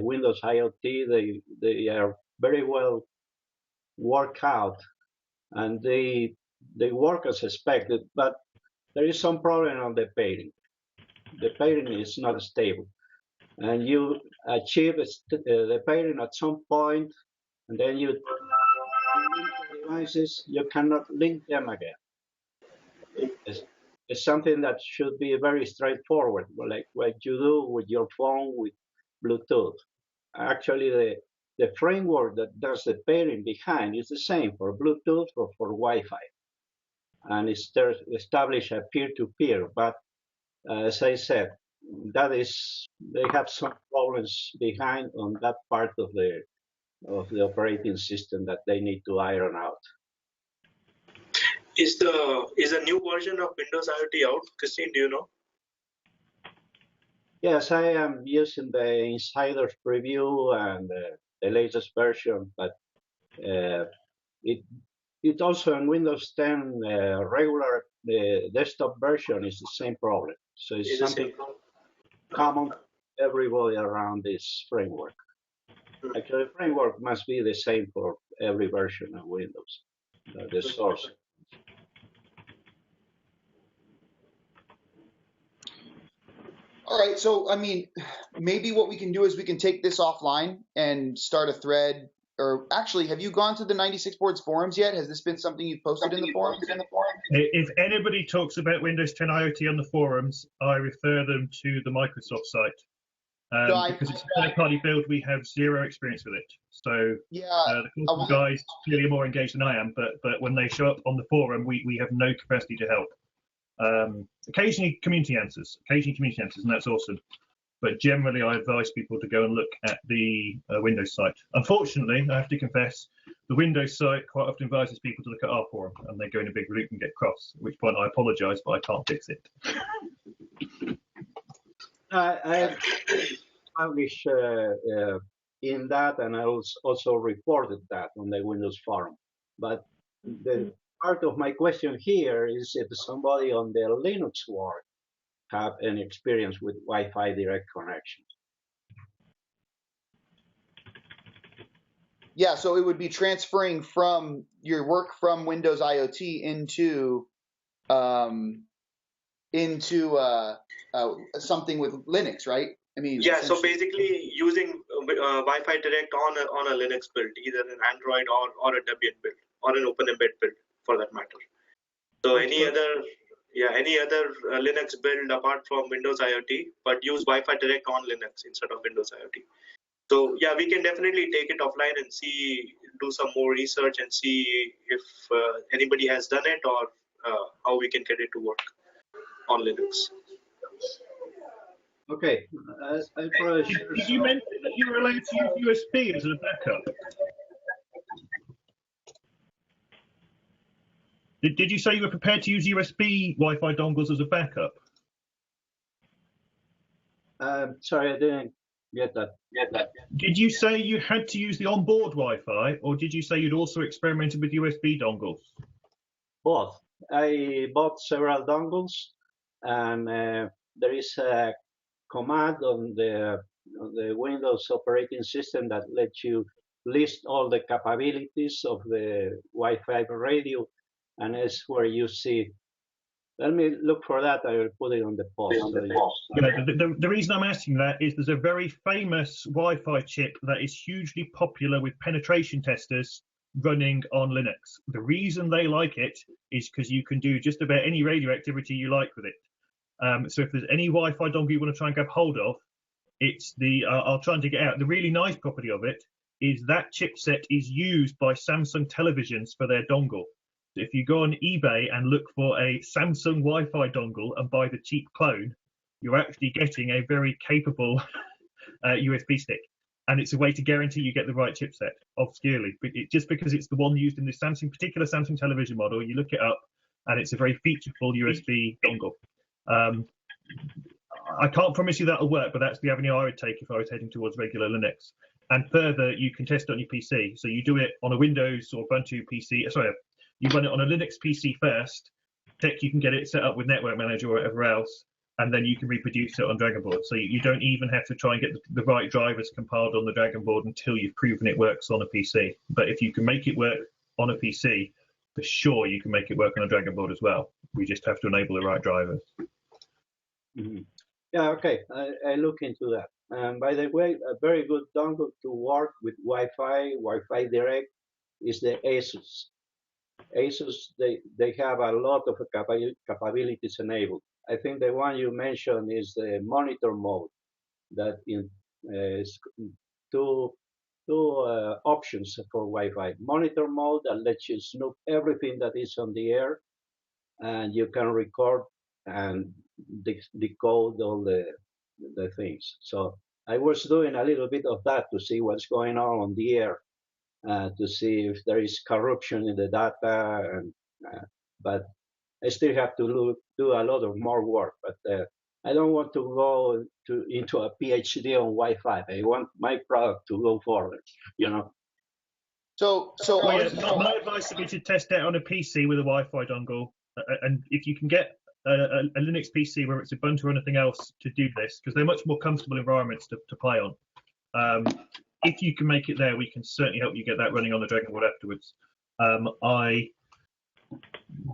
Windows IoT. They are very well worked out, and they work as expected, but there is some problem on the pairing. The pairing is not stable. And you achieve the pairing at some point, and then you link the devices, you cannot link them again. It's something that should be very straightforward, like what you do with your phone with Bluetooth. Actually, the framework that does the pairing behind is the same for Bluetooth or for Wi-Fi. And it's established a peer-to-peer, but as I said, that is, they have some problems behind on that part of the operating system that they need to iron out. Is a new version of Windows IoT out, Christine? Do you know? Yes, I am using the insider's preview and the latest version, but it also in Windows 10 regular desktop version is the same problem. So it's something common to everybody around this framework. Actually, the framework must be the same for every version of Windows, the source. All right, so I mean, maybe what we can do is we can take this offline and start a thread. Or actually, have you gone to the 96 Boards forums yet? Has this been something you've posted in the forums? If anybody talks about Windows 10 IoT on the forums, I refer them to the Microsoft site. Because it's a third-party build, we have zero experience with it. So yeah, the Qualcomm guys clearly are more engaged than I am, but when they show up on the forum, we have no capacity to help. Occasionally community answers, and that's awesome. But generally, I advise people to go and look at the Windows site. Unfortunately, I have to confess, the Windows site quite often advises people to look at our forum, and they go in a big loop and get cross, at which point I apologize, but I can't fix it. I published in that, and I also reported that on the Windows forum. But the part of my question here is if somebody on the Linux world have any experience with Wi-Fi direct connections. Yeah, so it would be transferring from your work from Windows IoT into something with Linux, right? I mean, yeah. So basically, using Wi-Fi direct on a Linux build, either an Android or a Debian build or an OpenEmbed build, for that matter. So any other Linux build apart from Windows IoT, but use Wi-Fi direct on Linux instead of Windows IoT. So yeah, we can definitely take it offline and do some more research and see if anybody has done it or how we can get it to work on Linux. Okay. Did you mention that you were allowed to use USB as a backup? Did you say you were prepared to use USB Wi-Fi dongles as a backup? Sorry, I didn't get that. Did you say you had to use the onboard Wi-Fi, or did you say you'd also experimented with USB dongles? Both. I bought several dongles, and there is a command on the Windows operating system that lets you list all the capabilities of the Wi-Fi radio, and it's where you see. Let me look for that. I will put it on the post. The reason I'm asking that is there's a very famous Wi-Fi chip that is hugely popular with penetration testers running on Linux. The reason they like it is because you can do just about any radio activity you like with it. So if there's any Wi-Fi dongle you want to try and grab hold of, it's I'll try and dig it out. The really nice property of it is that chipset is used by Samsung televisions for their dongle. If you go on eBay and look for a Samsung Wi-Fi dongle and buy the cheap clone, you're actually getting a very capable USB stick. And it's a way to guarantee you get the right chipset, obscurely. Just because it's the one used in this particular Samsung television model, you look it up, and it's a very featureful USB dongle. I can't promise you that'll work, but that's the avenue I would take if I was heading towards regular Linux. And further, you can test it on your PC. So you do it on a Windows or Ubuntu PC. Sorry, you run it on a Linux PC first. You can get it set up with Network Manager or whatever else, and then you can reproduce it on DragonBoard. So you don't even have to try and get the right drivers compiled on the DragonBoard until you've proven it works on a PC. But if you can make it work on a PC, for sure you can make it work on a DragonBoard as well. We just have to enable the right drivers. Mm-hmm. Yeah, okay. I look into that. And by the way, a very good dongle to work with Wi-Fi direct is the Asus. Asus, they have a lot of capabilities enabled. I think the one you mentioned is the monitor mode that is two options for Wi-Fi. Monitor mode that lets you snoop everything that is on the air, and you can record and decode all the the things. So I was doing a little bit of that to see what's going on the air, to see if there is corruption in the data, and but I still have to do a lot of more work. But I don't want to go into a PhD on Wi-Fi. I want my product to go forward, you know. So Well, yeah, my advice would be to test it on a PC with a Wi-Fi dongle, and if you can get a Linux PC where it's Ubuntu or anything else to do this, because they're much more comfortable environments to play on. If you can make it there, we can certainly help you get that running on the DragonBoard afterwards. I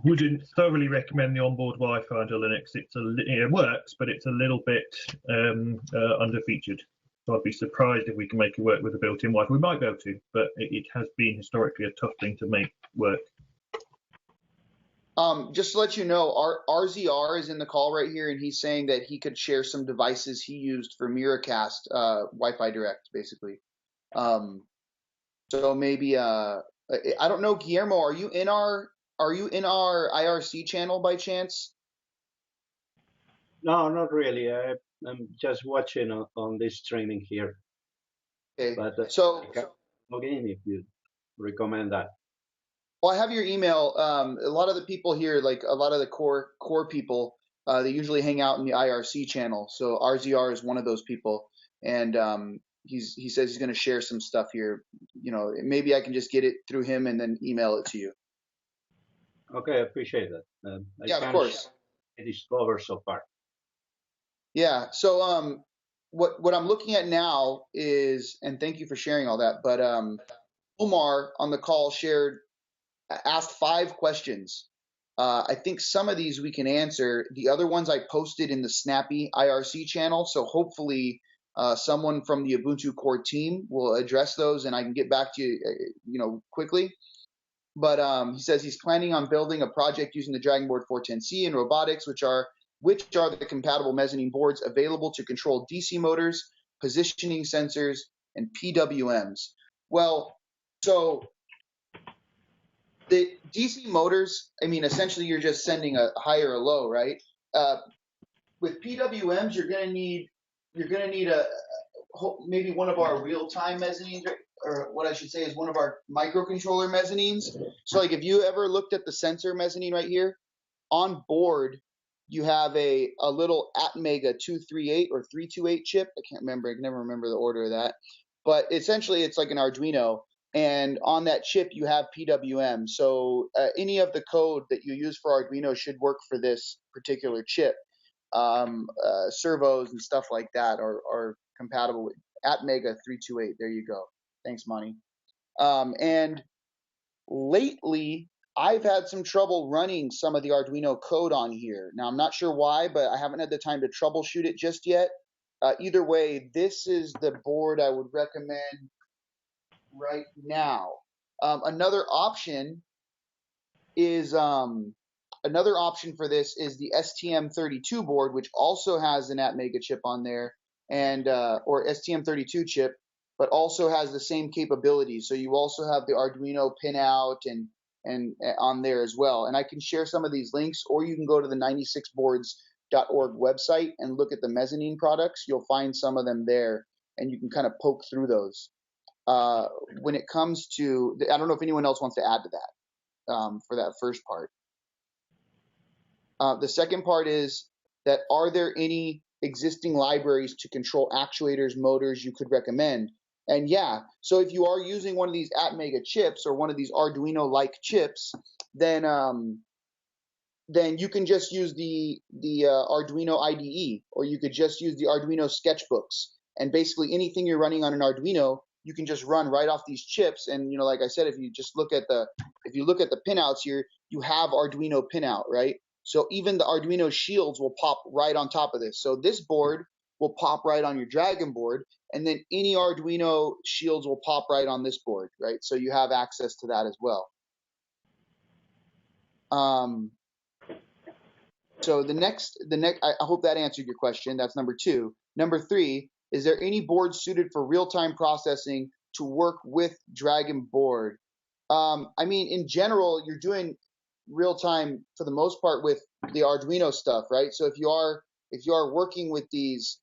wouldn't thoroughly recommend the onboard Wi-Fi under Linux. It works, but it's a little bit under-featured. So I'd be surprised if we can make it work with a built-in Wi-Fi. We might be able to, but it has been historically a tough thing to make work. Just to let you know, RZR is in the call right here, and he's saying that he could share some devices he used for Miracast Wi-Fi Direct, basically. So maybe I don't know, Guillermo, are you in our IRC channel by chance? No, not really. I'm just watching on this streaming here. Okay. But So log in if you recommend that. Well, I have your email. A lot of the people here, like a lot of the core people, they usually hang out in the IRC channel. So RZR is one of those people, and he says he's going to share some stuff here. You know, maybe I can just get it through him and then email it to you. Okay, I appreciate that. Yeah, of course. I discovered so far. Yeah. So what I'm looking at now is, and thank you for sharing all that. But Omar on the call asked 5 questions. I think some of these we can answer. The other ones I posted in the Snappy IRC channel. So hopefully someone from the Ubuntu Core team will address those, and I can get back to you, quickly. But he says he's planning on building a project using the DragonBoard 410C and robotics, which are the compatible mezzanine boards available to control DC motors, positioning sensors, and PWMs. Well, so the DC motors, I mean, essentially you're just sending a high or a low, right? With PWMs, you're gonna need maybe one of our real-time mezzanines, or what I should say is one of our microcontroller mezzanines. So like if you ever looked at the sensor mezzanine right here, on board you have a little Atmega 238 or 328 chip. I can't remember. I can never remember the order of that. But essentially it's like an Arduino. And on that chip, you have PWM. So any of the code that you use for Arduino should work for this particular chip. Servos and stuff like that are compatible with Atmega 328. There you go. Thanks, Monty. And lately, I've had some trouble running some of the Arduino code on here. Now, I'm not sure why, but I haven't had the time to troubleshoot it just yet. Either way, this is the board I would recommend right now. Another option for this is the STM32 board, which also has an Atmega chip on there, and or STM32 chip, but also has the same capabilities. So you also have the Arduino pinout and on there as well. And I can share some of these links, or you can go to the 96boards.org website and look at the mezzanine products. You'll find some of them there, and you can kind of poke through those. When it comes to, I don't know if anyone else wants to add to that for that first part. The second part is that, are there any existing libraries to control actuators, motors you could recommend? And yeah, so if you are using one of these Atmega chips or one of these Arduino-like chips, then you can just use the Arduino IDE, or you could just use the Arduino sketchbooks. And basically anything you're running on an Arduino, you can just run right off these chips. And like I said, if you look at the pinouts here, you have Arduino pinout, right? So even the Arduino shields will pop right on top of this. So this board will pop right on your DragonBoard, and then any Arduino shields will pop right on this board, right? So you have access to that as well. So the next, I hope that answered your question. That's number 2. Number 3, is there any board suited for real-time processing to work with DragonBoard? I mean, in general, you're doing real-time for the most part with the Arduino stuff, right? So if if you are working with this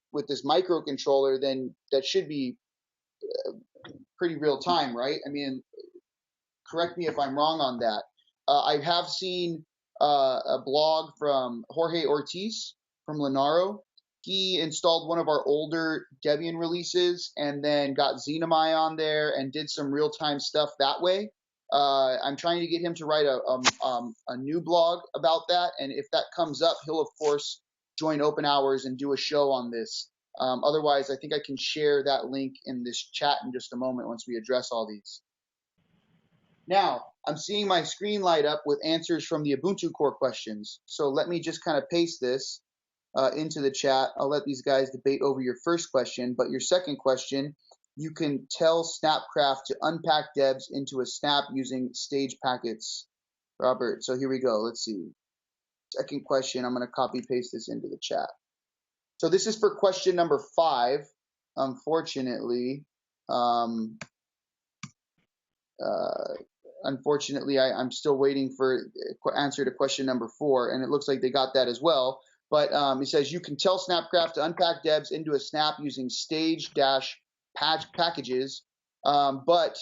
microcontroller, then that should be pretty real time, right? I mean, correct me if I'm wrong on that. I have seen a blog from Jorge Ortiz from Lenaro. He installed one of our older Debian releases and then got Xenami on there and did some real-time stuff that way. I'm trying to get him to write a new blog about that, and if that comes up, he'll of course join OpenHours and do a show on this. Otherwise, I think I can share that link in this chat in just a moment once we address all these. Now, I'm seeing my screen light up with answers from the Ubuntu Core questions. So let me just kind of paste this into the chat. I'll let these guys debate over your first question, but your second question, you can tell Snapcraft to unpack debs into a snap using stage packets. Robert, so here we go. Let's see. Second question, I'm going to copy paste this into the chat. So this is for question number 5. Unfortunately, I'm still waiting for answer to question number 4, and it looks like they got that as well. But it says you can tell Snapcraft to unpack debs into a snap using stage-packages, but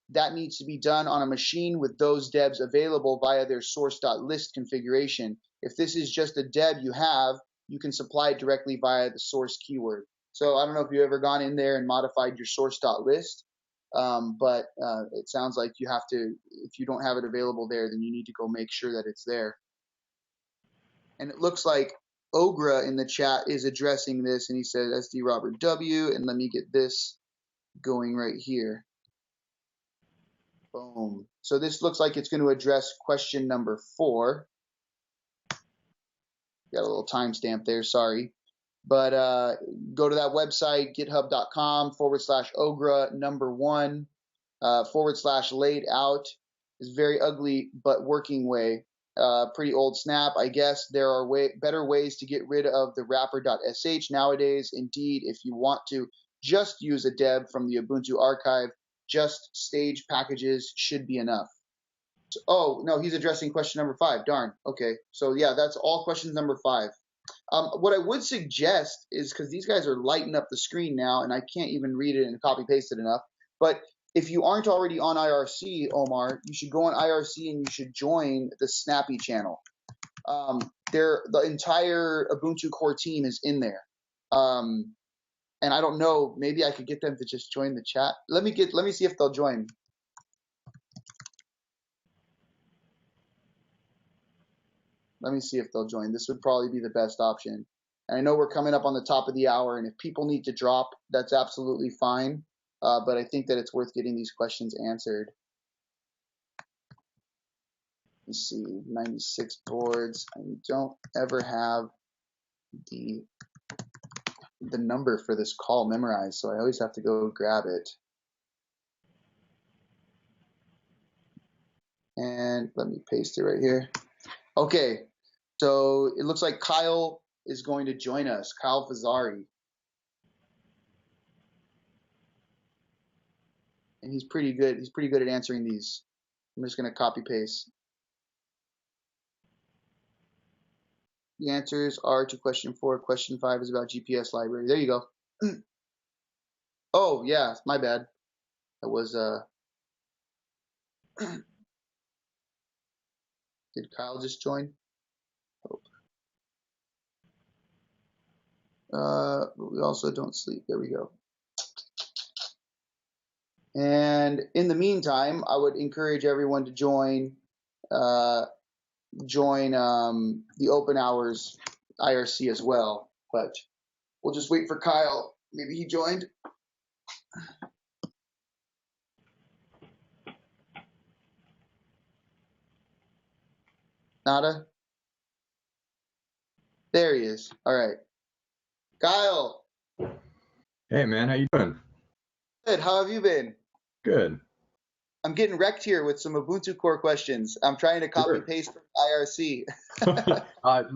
that needs to be done on a machine with those debs available via their source.list configuration. If this is just a deb you have, you can supply it directly via the source keyword. So I don't know if you've ever gone in there and modified your source.list, but it sounds like you have to, if you don't have it available there, then you need to go make sure that it's there. And it looks like Ogra in the chat is addressing this, and he said SD Robert W, and let me get this going right here. Boom. So this looks like it's going to address question number 4. Got a little timestamp there, sorry. But go to that website, github.com/Ogra number 1 /laid out. Is very ugly but working way. Pretty old snap, I guess. There are better ways to get rid of the wrapper.sh nowadays. Indeed, if you want to just use a deb from the Ubuntu archive, just stage packages should be enough. So, oh, no, he's addressing question number 5. Darn. Okay. So, yeah, that's all questions number 5. What I would suggest is, because these guys are lighting up the screen now, and I can't even read it and copy-paste it enough, but if you aren't already on IRC, Omar, you should go on IRC and you should join the Snappy channel. The entire Ubuntu Core team is in there. And I don't know, maybe I could get them to just join the chat. Let me see if they'll join. Let me see if they'll join. This would probably be the best option. And I know we're coming up on the top of the hour, and if people need to drop, that's absolutely fine. But I think that it's worth getting these questions answered. Let's see, 96 boards. I don't ever have the number for this call memorized, so I always have to go grab it. And let me paste it right here. Okay, so it looks like Kyle is going to join us, Kyle Fazzari. And he's pretty good. He's pretty good at answering these. I'm just going to copy paste. The answers are to question 4. Question 5 is about GPS library. There you go. Oh, yeah, my bad. That was, did Kyle just join? We also don't sleep. There we go. And in the meantime, I would encourage everyone to join the OpenHours IRC as well. But we'll just wait for Kyle. Maybe he joined. Nada? There he is. All right. Kyle. Hey, man. How you doing? Good. How have you been? Good. I'm getting wrecked here with some Ubuntu Core questions. I'm trying to copy paste from IRC.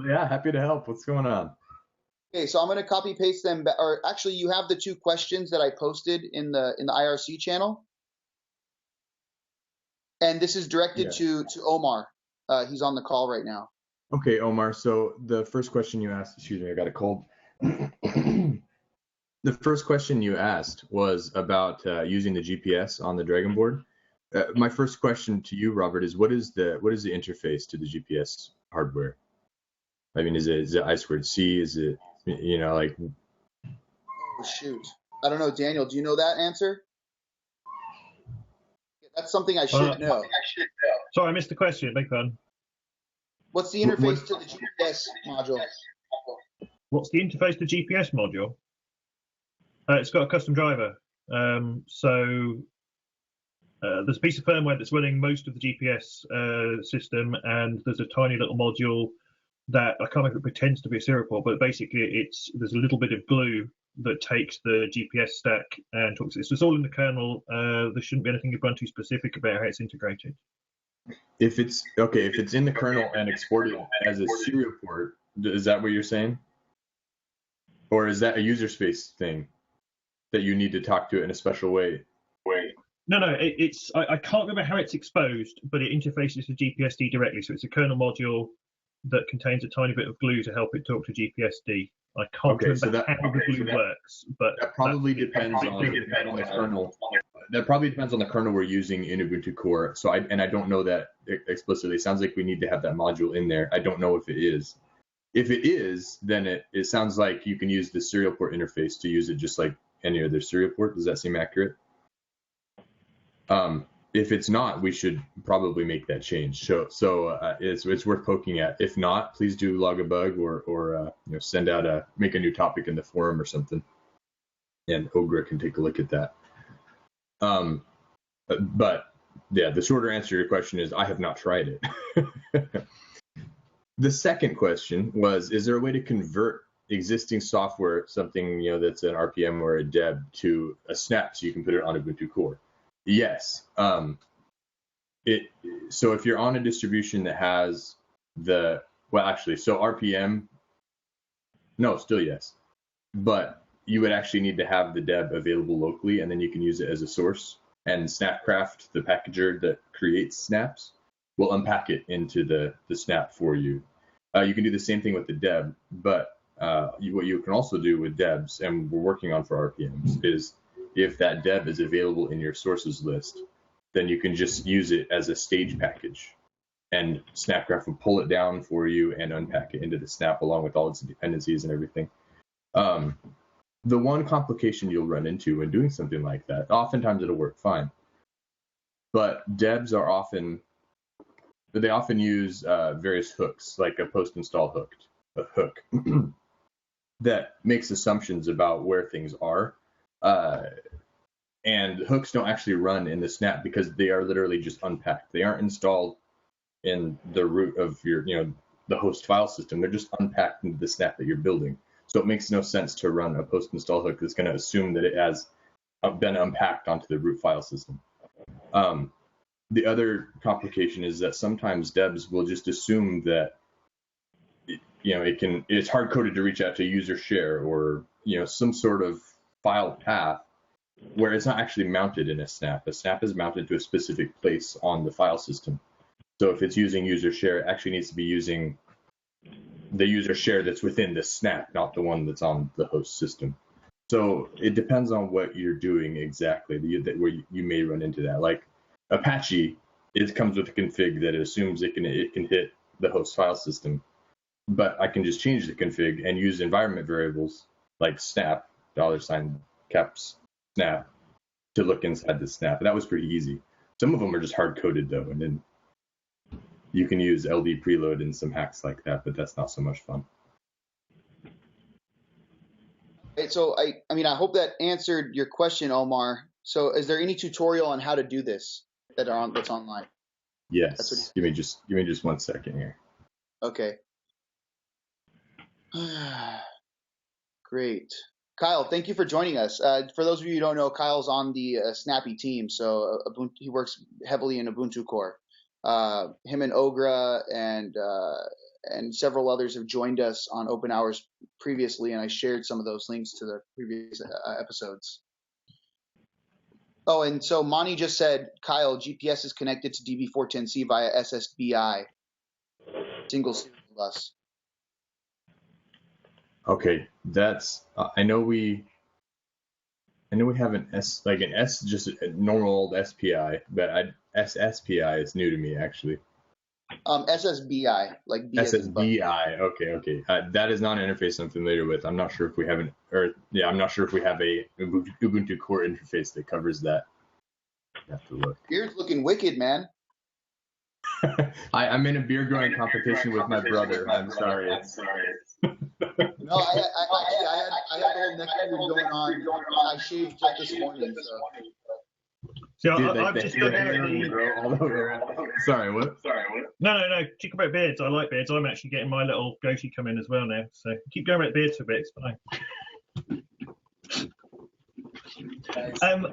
Yeah, happy to help. What's going on? Okay, so I'm going to copy paste them. Or actually, you have the 2 questions that I posted in the IRC channel, and this is directed to Omar. He's on the call right now. Okay, Omar. So the first question you asked, excuse me, I got a cold. The first question you asked was about using the GPS on the DragonBoard. My first question to you, Robert, is what is the interface to the GPS hardware? I mean, is it I2C? Is it, you know, like? Oh, shoot. I don't know, Daniel. Do you know that answer? That's something I should know. Sorry, I missed the question. Beg pardon. What's the interface to the GPS module? What's the interface to the GPS module? It's got a custom driver. So there's a piece of firmware that's running most of the GPS system, and there's a tiny little module that I can't remember if it pretends to be a serial port, but basically there's a little bit of glue that takes the GPS stack and talks. It's all in the kernel. There shouldn't be anything Ubuntu specific about how it's integrated. If it's in the kernel and exported as a serial port, is that what you're saying? Or is that a user space thing that you need to talk to it in a special way? No, I can't remember how it's exposed, but it interfaces to GPSD directly. So it's a kernel module that contains a tiny bit of glue to help it talk to GPSD. I can't remember how the glue works, but that probably depends on the kernel. That probably depends on the kernel we're using in Ubuntu Core. So I don't know that explicitly. It sounds like we need to have that module in there. I don't know if it is. If it is, then it sounds like you can use the serial port interface to use it just like any other serial port. Does that seem accurate? If it's not, we should probably make that change. So it's worth poking at. If not, please do log a bug or send out make a new topic in the forum or something, and Ogra can take a look at that. But yeah, the shorter answer to your question is I have not tried it. The second question was, is there a way to convert existing software, something that's an RPM or a deb, to a snap so you can put it on Ubuntu Core? Yes. So if you're on a distribution that has so RPM, no, still yes. But you would actually need to have the deb available locally, and then you can use it as a source. And Snapcraft, the packager that creates snaps, will unpack it into the snap for you. You can do the same thing with the deb, but what you can also do with debs, and we're working on for RPMs, is if that deb is available in your sources list, then you can just use it as a stage package, and Snapcraft will pull it down for you and unpack it into the snap along with all its dependencies and everything. The one complication you'll run into when doing something like that, oftentimes it'll work fine, but debs are often use various hooks, like a post-install hook that makes assumptions about where things are. And hooks don't actually run in the snap because they are literally just unpacked. They aren't installed in the root of your, the host file system. They're just unpacked into the snap that you're building. So it makes no sense to run a post-install hook that's going to assume that it has been unpacked onto the root file system. The other complication is that sometimes debs will just assume that, it's hard-coded to reach out to user share or, some sort of file path where it's not actually mounted in a snap. A snap is mounted to a specific place on the file system. So if it's using user share, it actually needs to be using the user share that's within the snap, not the one that's on the host system. So it depends on what you're doing exactly, where you may run into that. Like Apache, it comes with a config that it assumes it can hit the host file system, but I can just change the config and use environment variables like snap, $caps snap, to look inside the snap. And that was pretty easy. Some of them are just hard-coded though, and then you can use LD preload and some hacks like that, but that's not so much fun. So I hope that answered your question, Omar. So is there any tutorial on how to do this that's online? Yes. Give me just 1 second here. Okay. Great. Kyle, thank you for joining us. For those of you who don't know, Kyle's on the Snappy team, so he works heavily in Ubuntu Core. Him and Ogra and several others have joined us on OpenHours previously, and I shared some of those links to the previous episodes. Oh, and so Monty just said, Kyle, GPS is connected to DB410C via SSBI, single serial bus. Okay, that's I know we have an S, like an S, just a normal old SPI, but SSPI is new to me actually. SSBI, like B as in button. SSBI. Okay. That is not an interface I'm familiar with. I'm not sure if we have I'm not sure if we have a Ubuntu Core interface that covers that. I have to look. Beard's looking wicked, man. I'm in a beer growing competition with my brother. I'm sorry. No, I had the whole neck beard going on. I shaved just this morning, so. So Dude, I've just done Sorry, what? No. Talk about beards. I like beards. I'm actually getting my little goatee come in as well now. So keep going about beards for a bit. It's fine.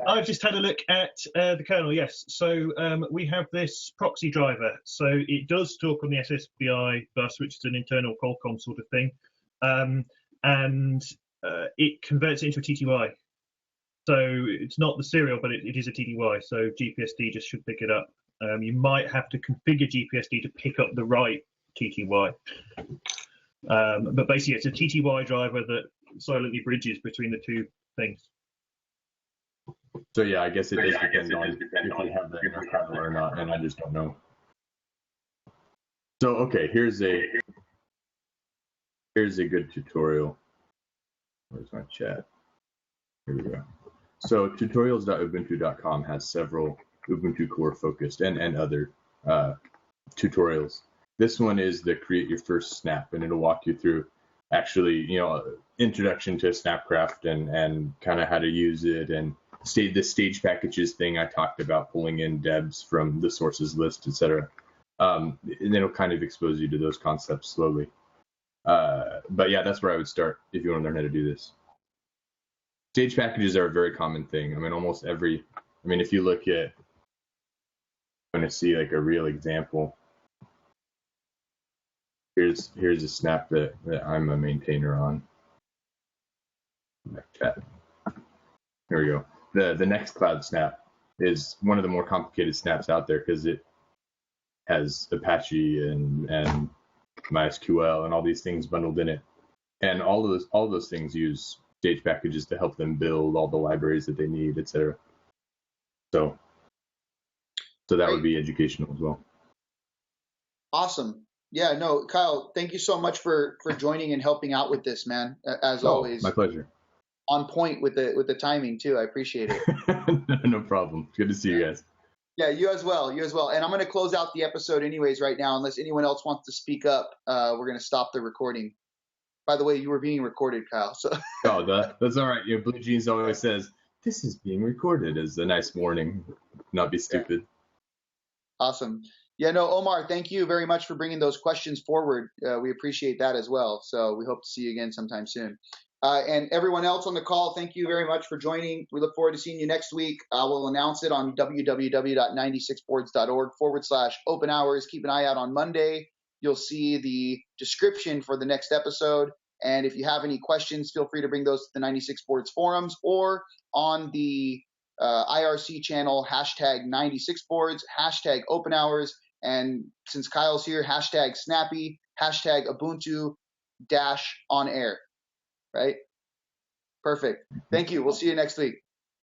I've just had a look at the kernel. Yes. So we have this proxy driver. So it does talk on the SSBI bus, which is an internal qualcomm sort of thing, and it converts it into a TTY. So it's not the serial, but it is a TTY. So GPSD just should pick it up. You might have to configure GPSD to pick up the right TTY. But basically, it's a TTY driver that silently bridges between the two things. So yeah, I guess it does depend on if we have that in our kernel or not, and I just don't know. So okay, here's a good tutorial. Where's my chat? Here we go. So tutorials.ubuntu.com has several Ubuntu Core focused and other tutorials. This one is the create your first snap, and it'll walk you through actually, introduction to Snapcraft and kind of how to use it, and the stage packages thing I talked about, pulling in debs from the sources list, etc. And it'll kind of expose you to those concepts slowly. But yeah, that's where I would start if you want to learn how to do this. Stage packages are a very common thing. I mean, if you look at, I'm going to see like a real example. Here's a snap that I'm a maintainer on. Chat. Here we go. The Nextcloud snap is one of the more complicated snaps out there because it has Apache and MySQL and all these things bundled in it, and all of those things use stage packages to help them build all the libraries that they need, etc. So that would be educational as well. Awesome. Yeah, no, Kyle, thank you so much for joining and helping out with this, man. As always. My pleasure. On point with the timing too. I appreciate it. No problem. Good to see you guys. Yeah, you as well. And I'm going to close out the episode anyways right now, unless anyone else wants to speak up. We're going to stop the recording. By the way, you were being recorded, Kyle. So. Oh, that's all right. Blue Jeans always says, "This is being recorded," as a nice warning. Not be stupid. Yeah. Awesome. Yeah, no, Omar, thank you very much for bringing those questions forward. We appreciate that as well. So we hope to see you again sometime soon. And everyone else on the call, thank you very much for joining. We look forward to seeing you next week. I will announce it on www.96boards.org/open hours. Keep an eye out on Monday. You'll see the description for the next episode. And if you have any questions, feel free to bring those to the 96 Boards forums or on the IRC channel, #96boards, #openhours. And since Kyle's here, #snappy, #Ubuntu-on-air. Right? Perfect. Thank you. We'll see you next week.